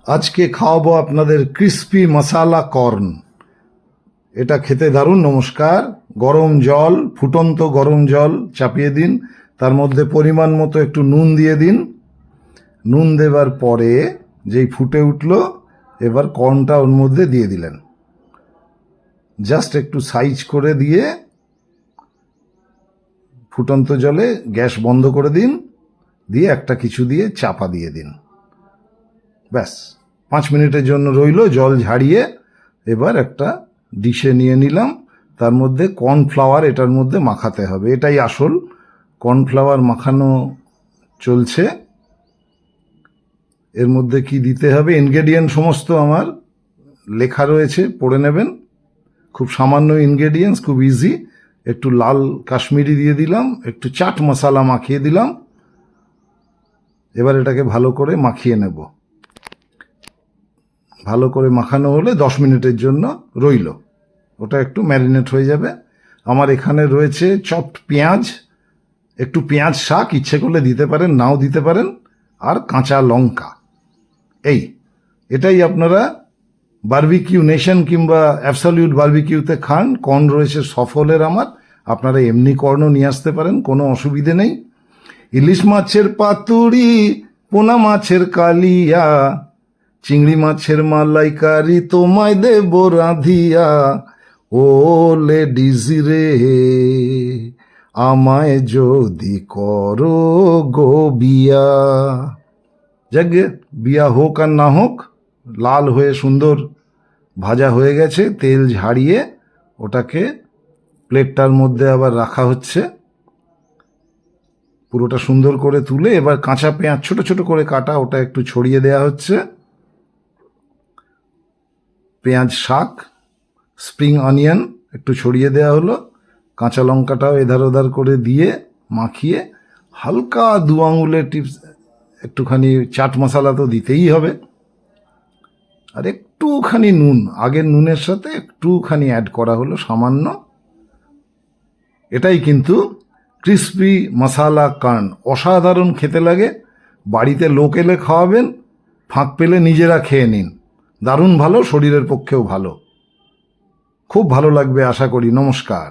আজকে খাওয়াবো আপনাদের ক্রিস্পি মশালা কর্ন। এটা খেতে দারুণ। নমস্কার। গরম জল, ফুটন্ত গরম জল চাপিয়ে দিন, তার মধ্যে পরিমাণ মতো একটু নুন দিয়ে দিন। নুন দেবার পরে যেই ফুটে উঠলো, এবার কর্নটা ওর মধ্যে দিয়ে দিলেন। জাস্ট একটু সাইজ করে দিয়ে ফুটন্ত জলে গ্যাস বন্ধ করে দিন, দিয়ে একটা কিছু দিয়ে চাপা দিয়ে দিন। ব্যাস 5 মিনিটের জন্য রইল জল ঝাড়িয়ে। এবার একটা ডিশে নিয়ে নিলাম, তার মধ্যে কর্নফ্লাওয়ার এটার মধ্যে মাখাতে হবে। এটাই আসল, কর্নফ্লাওয়ার মাখানো চলছে। এর মধ্যে কি দিতে হবে ইনগ্রেডিয়েন্ট সমস্ত আমার লেখা রয়েছে, পড়ে নেবেন। খুব সামান্য ইনগ্রেডিয়েন্টস, খুব ইজি। একটু লাল কাশ্মীরি দিয়ে দিলাম, একটু চাট মশলা মাখিয়ে দিলাম। এবার এটাকে ভালো করে মাখিয়ে নেব। ভালো করে মাখানো হলে 10 মিনিটের জন্য রইল, ওটা একটু ম্যারিনেট হয়ে যাবে। আমার এখানে রয়েছে চপড পেঁয়াজ, একটু পেঁয়াজ শাক ইচ্ছে করলে দিতে পারেন, নাও দিতে পারেন, আর কাঁচা লঙ্কা। এটাই আপনারা বারবিকিউ নেশন কিংবা অ্যাবসলিউট বারবিকিউতে খান। কর্ন রয়েছে সফলের আমার, আপনারা এমনি কর্নও নিয়ে আসতে পারেন, কোনো অসুবিধে নেই। ইলিশ মাছের পাতুরি, পোনা মাছের কালিয়া, চিংড়ি মাছের মালাইকারি তোমায় দেব রাধিয়া। ও লেডিজ রে, আমায় যদি করো গো বিয়া। যাকে বিয়া হোক আর না হোক, লাল হয়ে সুন্দর ভাজা হয়ে গেছে। তেল ঝাড়িয়ে ওটাকে প্লেটটার মধ্যে আবার রাখা হচ্ছে। পুরোটা সুন্দর করে তুলে এবার কাঁচা পেঁয়াজ ছোট ছোট করে কাটা, ওটা একটু ছড়িয়ে দেয়া হচ্ছে। পেঁয়াজ শাক, স্প্রিং অনিয়ন একটু ছড়িয়ে দেওয়া হলো। কাঁচা লঙ্কাটাও এধার ওধার করে দিয়ে মাখিয়ে হালকা 2 আঙুলের টিপস একটুখানি চাট মশলা তো দিতেই হবে, আর একটুখানি নুন, আগের নুনের সাথে একটুখানি অ্যাড করা হলো সামান্য। এটাই কিন্তু ক্রিসপি মশালা কর্ন। অসাধারণ খেতে লাগে। বাড়িতে লোক এলে খাওয়াবেন, ফাঁক পেলে নিজেরা খেয়ে নিন। দারুণ ভালো, শরীরের পক্ষেও ভালো। খুব ভালো লাগবে আশা করি। নমস্কার।